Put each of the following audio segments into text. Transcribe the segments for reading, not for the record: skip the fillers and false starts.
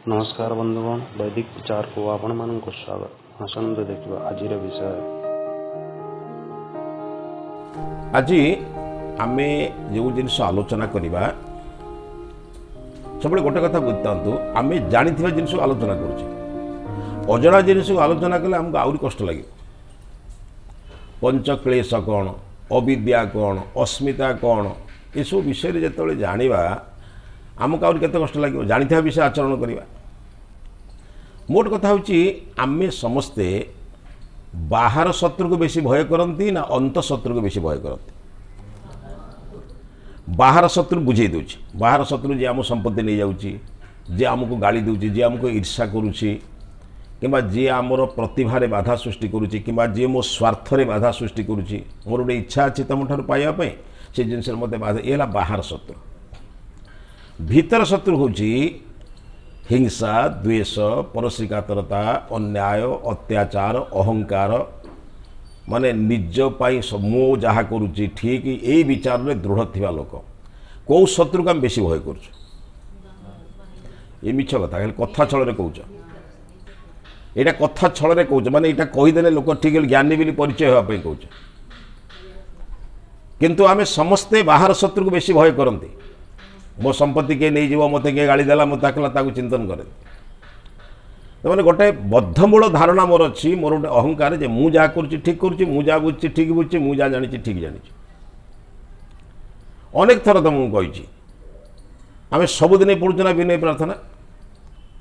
नमस्कार बंधुगण वैदिक विचार को आपण मान स्वागत आसंतु देखिबा आज विषय आज आमे जो जिनस आलोचना करवा सब गोटे कथा बुझातु आम जानी जिनस आलोचना करुचे अजଣା जिनस आलोचना कले आमको आहरी कष्ट लगे पंचक्लेश कौन अविद्या कौन अस्मिता कौन ये सब विषय जो जाना आमको आहरी केते कष्ट लगे जानी विषय आचरण करवा मोट कथा हूँ आम समस्ते बाहर शत्रु को बेसी भय करती ना अंत शत्रु को बेसी भय करती बाहर शत्रु बुझे दूची बाहर शत्रु जी आम संपत्ति नहीं जाऊँगी जे आमको गाली दूची जे आमको ईर्षा करुच्ची कि जी आमर प्रतिभारे बाधा सृष्टि करुच्ची कि जी मो स्वार्थरे बाधा सृष्टि करुच्ची मोर गोटे इच्छा अच्छी तुम ठार पाइबापी से जिनस मत बाधा ये बाहर शत्रु भीतर शत्रु हूँ हिंसा द्वेष परश्रीकातरता अन्याय अत्याचार अहंकार माने निज पाई मो जहाँ करुच्ची ठीक यही विचार में दृढ़ थिबा लोक कौ शत्रु को आम बेसी भय कर मिछ कथा खाली कथा छल कौच यहाँ कथा छल कौच माने यहाँ कहीदेले लोक ठीक ज्ञानी बोली परिचय होगापी कौच किंतु आमे समस्ते बाहर शत्रु को बेसी भय करती मो संपत्ति किए नहीं जीव मत किए गाड़ी देला मत चिंतन करे तो मैंने गोटे बद्धमूल धारणा मोर अच्छी मोर गोटे अहंकार जे मु जहाँ करुच्ची ठीक करुच्ची मु जहाँ बुझी ठीक बुझी मु जहाँ जानी ठीक जानी अनेक थर तो मुझे आम सबुदिन पढ़ुँ ना विनय प्रार्थना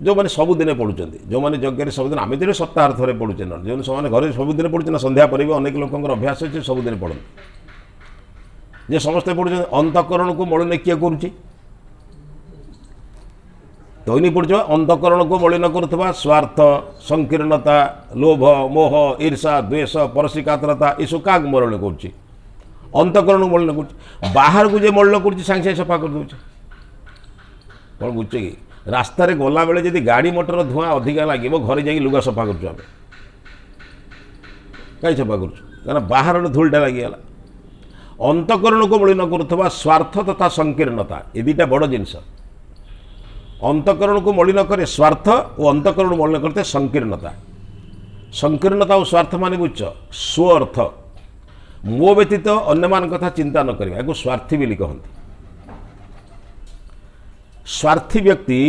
जो मैंने सबुदिन पढ़ुं जो मैंने यज्ञ सबुदिन आम तो सप्ताह थे पढ़ुचे ना जो मैंने घर सबुदिन पढ़ुचे ना संध्या पर भी अनेक लोक अभ्यास अच्छे सबुदिन पढ़ते जे समस्ते पढ़ुं अंतकरण को मलिन किए करुच्ची दैनिक पढ़ अंतकरण को मलिन करुवा स्वार्थ संकीर्णता लोभ मोह ईर्षा द्वेष परश्रीकातरता ये सब क्या मलिन करुच्ची अंतकरण को मलिन कर बाहर को जे मलिन कर सागे सफा कर दूचे कौन बुझे कि रास्ता गला बेले जदि गाड़ी मोटर धुआं अधिका लगे घरे जा लुगा सफा करें कहीं सफा कर बाहर धूलटा लगिगला अंतकरण को मलिन करुवा स्वार्थ तथा संकीर्णता ये दुटा बड़ जिनस अंतकरण को मलिन करे स्वार्थ और अंतकरण मलिन करते संकीर्णता संकीर्णता और स्वार्थ मान बुझ स्व अर्थ मो व्यतीत अन्य मान कथा चिंता न करवा या स्वार्थी बोली कहते स्वार्थी व्यक्ति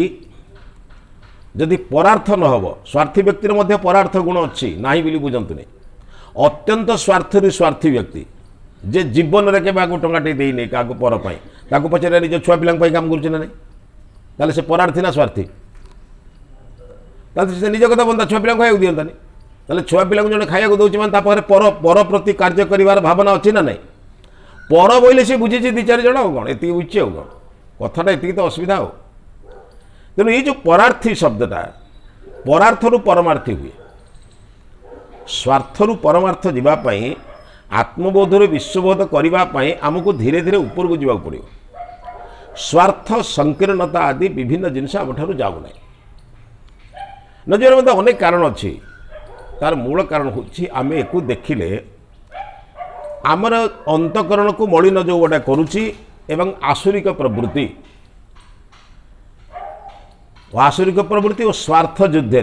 जदि परार्थ न हो स्वार्थी व्यक्तिर मध्य परार्थ गुण अच्छी ना बोली बुझंतु नहीं अत्यंत स्वार्थी व्यक्ति जे जीवन में के टंकाटे देने क्या पर पचारे निज छुआ पिला काम करुच्चे ना नहीं ताले से परार्थी ना स्वार्थी से निज कथा बनता छुआ पिला खाया दिखानी ताले छुआ पिला जो खाया दूसरी मैंने पर पर प्रति कार्य कर भावना अच्छी ना नहीं पर बोले सी बुझी दी चार जन कौन ये बुझे कौन कथाटा ये तो असुविधा हो तेणु ये जो परार्थी शब्दटा परार्थरु परमार्थी हुए स्वार्थरु परमार्थ जावाई आत्मबोधर विश्वबोध करने आमको धीरे धीरे ऊपर को जावाक पड़ो स्वार्थ संकीर्णता आदि विभिन्न जिनस आम ठार जाऊना नजर मत अनेक कारण अच्छी तार मूल कारण हूँ आम एक देखिले आमर अंतकरण को मलिन जो गोटे करुच्ची एवं आसुरिक प्रवृत्ति आसुरिक प्रवृत्ति और स्वार्थ युद्ध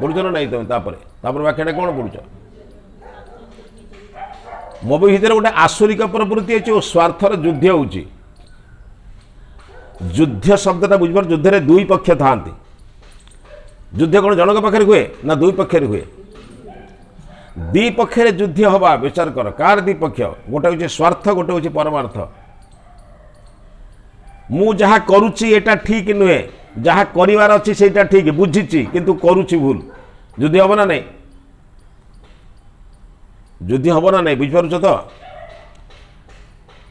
पढ़ुच ना नहीं तुम व्याख्या कौन पढ़ुच मो भीतर गोटे आसुरिक प्रवृत्ति अच्छी और स्वार्थर युद्ध होची युद्ध शब्दटा बुझे युद्ध में दुई पक्ष था युद्ध कौन जनक पाखे हुए ना दुई पक्षर हुए दी पक्षे युद्ध हवा विचार कर कार दी पक्ष गोटे हूँ स्वार्थ गोटे हूँ परमार्थ मु जहाँ करुच्ची एटा ठीक नुहे जहाँ करार अच्छी से ठीक बुझी किंतु करुच्ची भूल युद्ध हम ना नहीं युद्ध हम ना नहीं बुझिपार तो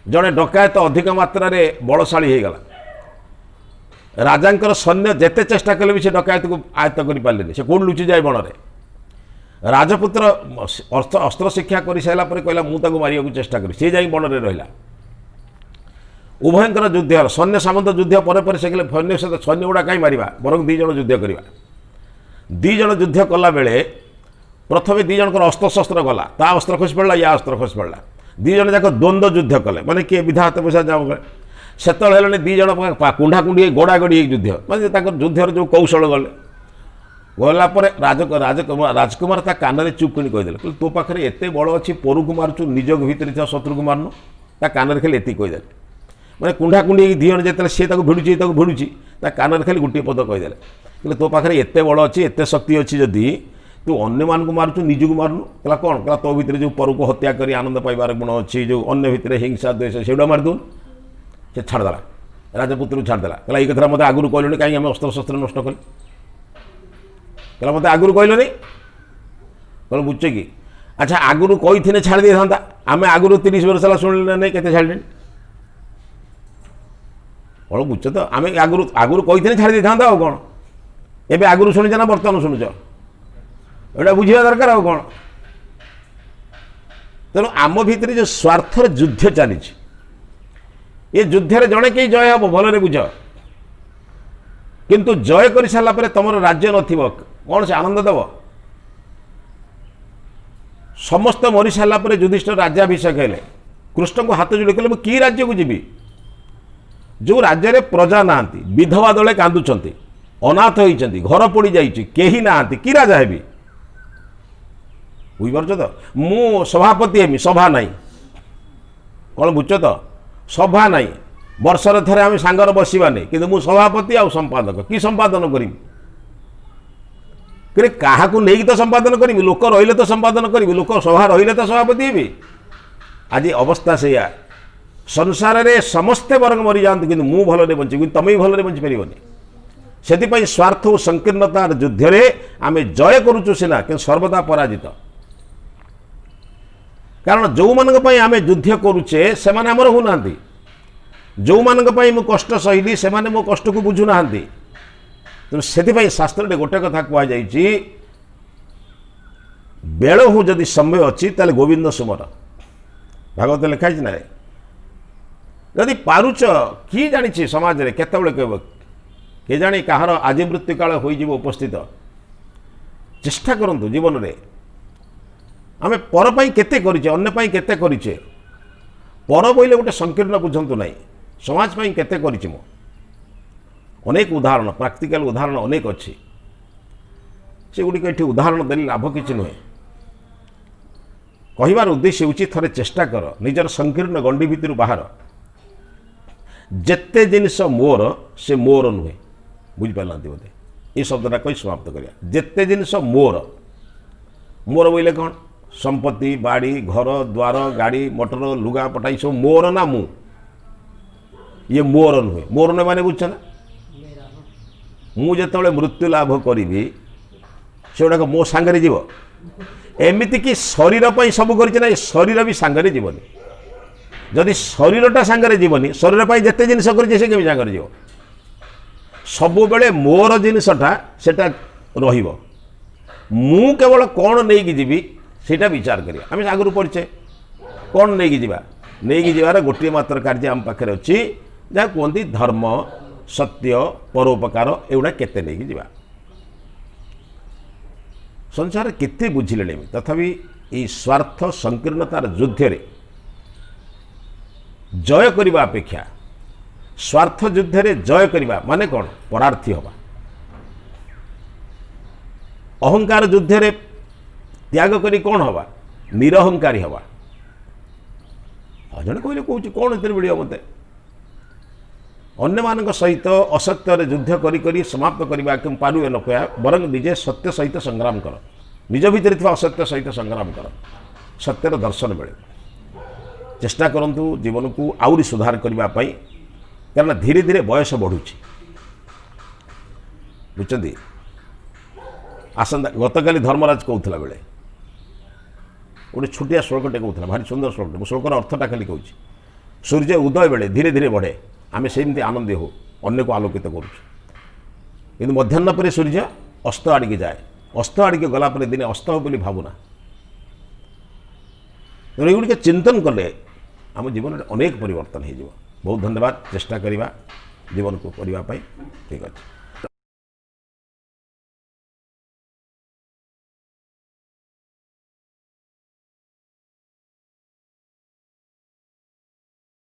जड़े डकायत अधिक मात्रा बलशाली हो गला राजांकर सैन्य जेते चेष्टा कले भी से डकायत को आयत्त कर पारे से कौन लुचि जाए बण में राजपुत्र अस्त्र शिक्षा कर सारापर कहला मुझे मारिया चेष्टा करी सी जा बण में रहा उभयंकर युद्ध सैन्य सामंत युद्ध पर से कहले सैन्य गुड़ा कहीं मार बर दीज युद्ध करवा दीज युद्ध कला बेले प्रथम दीजर अस्त्र शस्त्र गला ता अस्त्र खसी पड़ा या अस्त्र खसी पड़ा दीज जाक द्वंद्व युद्ध कले माने किए विधा हाथ पैसा जाओ ସେତେବେଳେ ହେଲାଣି ଦୁଇ ଜଣ କୁଣ୍ଢା କୁଣ୍ଡି ଗୋଡ଼ା ଗୋଡ଼ି ଯୁଦ୍ଧ ମାନେ ତାଙ୍କର ଯୁଦ୍ଧର ଯେଉଁ କୌଶଳ ଗଲା ପରେ ରାଜକୁମାର ତା କାନରେ ଚୁପ୍ କରି କହିଦେଲେ କହିଲେ ତୋ ପାଖରେ ଏତେ ବଳ ଅଛି ପରକୁ ମାରୁଛୁ ନିଜ ଭିତରେ ଥିବା ଶତ୍ରୁକୁ ମାରୁନୁ ତା କାନରେ ଖାଲି ଏତିକି କହିଦେଲେ ମାନେ କୁଣ୍ଢା କୁଣ୍ଡି ହେଇକି ଦୁଇ ଜଣ ଯେତେବେଳେ ସିଏ ତାକୁ ଭିଡ଼ୁଛି ତା କାନରେ ଖାଲି ଗୋଟିଏ ପଦ କହିଦେଲେ କହିଲେ ତୋ ପାଖରେ ଏତେ ବଳ ଅଛି ଏତେ ଶକ୍ତି ଅଛି ଯଦି ତୁ ଅନ୍ୟମାନଙ୍କୁ ମାରୁଛୁ ନିଜକୁ ମାରୁନୁ କହିଲା କ'ଣ କହିଲା ତୋ ଭିତରେ ଯେଉଁ ପରକୁ ହତ୍ୟା କରି ଆନନ୍ଦ ପାଇବାର ଗୁଣ ଅଛି ଯେଉଁ ଅନ୍ୟ ଭିତରେ ହିଂସା ଦ୍ୱେଷ ସେଗୁଡ଼ା ମାରିଦେଉନୁ ସେ ଛାଡ଼ିଦେଲା ରାଜପୁତ୍ରକୁ ଛାଡ଼ିଦେଲା କହିଲା ଏଇ କଥା ମୋତେ ଆଗରୁ କହିଲୁନି କାହିଁକି ଆମେ ଅସ୍ତ୍ରଶସ୍ତ୍ର ନଷ୍ଟ କଲେ କହିଲା ମୋତେ ଆଗରୁ କହିଲନି କହିଲେ ବୁଝୁଛ କି ଆଚ୍ଛା ଆଗରୁ କହିଥିଲେ ଛାଡ଼ି ଦେଇଥାନ୍ତା ଆମେ ଆଗରୁ 30 ବର୍ଷ ହେଲା ଶୁଣିଲେ ନା ନାହିଁ କେତେ ଛାଡ଼ିଲେଣି କ'ଣ ବୁଝୁଛ ତ ଆମେ ଆଗରୁ କହିଥିଲେ ଛାଡ଼ି ଦେଇଥାନ୍ତା ଆଉ କ'ଣ ଏବେ ଆଗରୁ ଶୁଣିଛ ନା ବର୍ତ୍ତମାନ ଶୁଣୁଛ ଏଇଟା ବୁଝିବା ଦରକାର ଆଉ କ'ଣ ତେଣୁ ଆମ ଭିତରେ ଯେଉଁ ସ୍ୱାର୍ଥର ଯୁଦ୍ଧ ଚାଲିଛି ଏ ଯୁଦ୍ଧରେ ଜଣେ କେହି ଜୟ ହେବ ଭଲରେ ବୁଝ କିନ୍ତୁ ଜୟ କରିସାରିଲା ପରେ ତୁମର ରାଜ୍ୟ ନଥିବ କ'ଣ ସେ ଆନନ୍ଦ ଦେବ ସମସ୍ତେ ମରିସାରିଲା ପରେ ଯୁଧିଷ୍ଠିର ରାଜ୍ୟାଭିଷେକ ହେଲେ କୃଷ୍ଣଙ୍କୁ ହାତ ଯୋଡ଼ି କହିଲେ ମୁଁ କି ରାଜ୍ୟକୁ ଯିବି ଯେଉଁ ରାଜ୍ୟରେ ପ୍ରଜା ନାହାନ୍ତି ବିଧବା ଦଳେ କାନ୍ଦୁଛନ୍ତି ଅନାଥ ହୋଇଛନ୍ତି ଘର ପୋଡ଼ିଯାଇଛି କେହି ନାହାନ୍ତି କି ରାଜା ହେବି ବୁଝିପାରୁଛ ତ ମୁଁ ସଭାପତି ହେବି ସଭା ନାହିଁ କ'ଣ ବୁଝୁଛ ତ ସଭା ନାହିଁ ବର୍ଷରେ ଥରେ ଆମେ ସାଙ୍ଗରେ ବସିବାନି କିନ୍ତୁ ମୁଁ ସଭାପତି ଆଉ ସମ୍ପାଦକ କି ସମ୍ପାଦନ କରିବି କିନ୍ତୁ କାହାକୁ ନେଇକି ତ ସମ୍ପାଦନ କରିବି ଲୋକ ରହିଲେ ତ ସମ୍ପାଦନ କରିବି ଲୋକ ସଭା ରହିଲେ ତ ସଭାପତି ହେବି ଆଜି ଅବସ୍ଥା ସେଇଆ ସଂସାରରେ ସମସ୍ତେ ବରଂ ମରିଯାଆନ୍ତୁ କିନ୍ତୁ ମୁଁ ଭଲରେ ବଞ୍ଚିବି କିନ୍ତୁ ତମେ ବି ଭଲରେ ବଞ୍ଚିପାରିବନି ସେଥିପାଇଁ ସ୍ୱାର୍ଥ ଓ ସଂକୀର୍ଣ୍ଣତାର ଯୁଦ୍ଧରେ ଆମେ ଜୟ କରୁଛୁ ସିନା କିନ୍ତୁ ସର୍ବଦା ପରାଜିତ କାରଣ ଯେଉଁମାନଙ୍କ ପାଇଁ ଆମେ ଯୁଦ୍ଧ କରୁଛେ ସେମାନେ ଆମର ହେଉନାହାନ୍ତି ଯେଉଁମାନଙ୍କ ପାଇଁ ମୁଁ କଷ୍ଟ ସହିଲି ସେମାନେ ମୋ କଷ୍ଟକୁ ବୁଝୁନାହାନ୍ତି ତେଣୁ ସେଥିପାଇଁ ଶାସ୍ତ୍ରରେ ଗୋଟେ କଥା କୁହାଯାଇଛି ବେଳହୁ ଯଦି ସମୟ ଅଛି ତାହେଲେ ଗୋବିନ୍ଦ ସୁମର ଭାଗବତ ଲେଖା ହେଇଛି ନା ଯଦି ପାରୁଛ କିଏ ଜାଣିଛି ସମାଜରେ କେତେବେଳେ କହିବ କେ ଜାଣି କାହାର ଆଜି ମୃତ୍ୟୁକାଳ ହୋଇଯିବ ଉପସ୍ଥିତ ଚେଷ୍ଟା କରନ୍ତୁ ଜୀବନରେ ଆମେ ପର ପାଇଁ କେତେ କରିଛେ ଅନ୍ୟ ପାଇଁ କେତେ କରିଛେ ପର ବୋଇଲେ ଗୋଟେ ସଂକୀର୍ଣ୍ଣ ବୁଝନ୍ତୁ ନାହିଁ ସମାଜ ପାଇଁ କେତେ କରିଛି ମୁଁ ଅନେକ ଉଦାହରଣ ପ୍ରାକ୍ଟିକାଲ ଉଦାହରଣ ଅନେକ ଅଛି ସେଗୁଡ଼ିକ ଏଠି ଉଦାହରଣ ଦେଲେ ଲାଭ କିଛି ନୁହେଁ କହିବାର ଉଦ୍ଦେଶ୍ୟ ହେଉଛି ଥରେ ଚେଷ୍ଟା କର ନିଜର ସଂକୀର୍ଣ୍ଣ ଗଣ୍ଡି ଭିତରୁ ବାହାର ଯେତେ ଜିନିଷ ମୋର ସେ ମୋର ନୁହେଁ ବୁଝିପାରିନାହାନ୍ତି ବୋଧେ ଏ ଶବ୍ଦଟା କହି ସମାପ୍ତ କରିବା ଯେତେ ଜିନିଷ ମୋର ବୋଇଲେ କ'ଣ ସମ୍ପତ୍ତି ବାଡ଼ି ଘର ଦ୍ୱାର ଗାଡ଼ି ମଟର ଲୁଗା ପଟା ଏସବୁ ମୋର ନା ମୁଁ ଇଏ ମୋର ନୁହେଁ ମୋର ନୁହେଁ ମାନେ ବୁଝୁଛ ନା ମୁଁ ଯେତେବେଳେ ମୃତ୍ୟୁ ଲାଭ କରିବି ସେଗୁଡ଼ାକ ମୋ ସାଙ୍ଗରେ ଯିବ ଏମିତିକି ଶରୀର ପାଇଁ ସବୁ କରିଛି ନା ଏ ଶରୀର ବି ସାଙ୍ଗରେ ଯିବନି ଯଦି ଶରୀରଟା ସାଙ୍ଗରେ ଯିବନି ଶରୀର ପାଇଁ ଯେତେ ଜିନିଷ କରିছে ସେ କେମିତି ସାଙ୍ଗରେ ଯିବ ସବୁବେଳେ ମୋର ଜିନିଷଟା ସେଟା ରହିବ ମୁଁ କେବଳ କ'ଣ ନେଇକି ଯିବି ସେଇଟା ବିଚାର କରିବା ଆମେ ଆଗରୁ ପଢ଼ିଛେ କ'ଣ ନେଇକି ଯିବାର ଗୋଟିଏ ମାତ୍ର କାର୍ଯ୍ୟ ଆମ ପାଖରେ ଅଛି ଯାହା କୁହନ୍ତି ଧର୍ମ ସତ୍ୟ ପରୋପକାର ଏଗୁଡ଼ା କେତେ ନେଇକି ଯିବା ସଂସାରରେ କେତେ ବୁଝିଲେଣି ତଥାପି ଏହି ସ୍ୱାର୍ଥ ସଂକୀର୍ଣ୍ଣତାର ଯୁଦ୍ଧରେ ଜୟ କରିବା ଅପେକ୍ଷା ସ୍ୱାର୍ଥ ଯୁଦ୍ଧରେ ଜୟ କରିବା ମାନେ କ'ଣ ପରାର୍ଥୀ ହେବା ଅହଙ୍କାର ଯୁଦ୍ଧରେ ତ୍ୟାଗ କରି କ'ଣ ହେବା ନିରହଙ୍କାରୀ ହେବା ଜଣେ କହିଲେ କହୁଛି କ'ଣ ଏଥିରେ ମିଳିବ ମୋତେ ଅନ୍ୟମାନଙ୍କ ସହିତ ଅସତ୍ୟରେ ଯୁଦ୍ଧ କରି କରି ସମାପ୍ତ କରିବା କିନ୍ତୁ ପାରିବେ ନ କହିବା ବରଂ ନିଜେ ସତ୍ୟ ସହିତ ସଂଗ୍ରାମ କର ନିଜ ଭିତରେ ଥିବା ଅସତ୍ୟ ସହିତ ସଂଗ୍ରାମ କର ସତ୍ୟର ଦର୍ଶନ ମିଳେ ଚେଷ୍ଟା କରନ୍ତୁ ଜୀବନକୁ ଆହୁରି ସୁଧାର କରିବା ପାଇଁ କାରଣ ଧୀରେ ଧୀରେ ବୟସ ବଢ଼ୁଛି ବୁଝୁଛନ୍ତି ଆସନ୍ତା ଗତକାଲି ଧର୍ମରାଜ କହୁଥିଲା ବେଳେ ଗୋଟେ ଛୋଟିଆ ଶ୍ଲୋକଟେ କହୁଥିଲା ଭାରି ସୁନ୍ଦର ଶ୍ଲୋକଟେ ମୁଁ ଶ୍ଲୋକର ଅର୍ଥଟା ଖାଲି କହୁଛି ସୂର୍ଯ୍ୟ ଉଦୟ ବେଳେ ଧୀରେ ଧୀରେ ବଢ଼େ ଆମେ ସେମିତି ଆନନ୍ଦ ହେଉ ଅନ୍ୟକୁ ଆଲୋକିତ କରୁଛୁ କିନ୍ତୁ ମଧ୍ୟାହ୍ନ ପରେ ସୂର୍ଯ୍ୟ ଅସ୍ତ ଆଡ଼ିକି ଯାଏ ଅସ୍ତ ଆଡ଼ିକି ଗଲା ପରେ ଦିନେ ଅସ୍ତ ହେବ ବୋଲି ଭାବୁନା ତେଣୁ ଏଗୁଡ଼ିକ ଚିନ୍ତନ କଲେ ଆମ ଜୀବନରେ ଅନେକ ପରିବର୍ତ୍ତନ ହୋଇଯିବ ବହୁତ ଧନ୍ୟବାଦ ଚେଷ୍ଟା କରିବା ଜୀବନକୁ କରିବା ପାଇଁ ଠିକ୍ ଅଛି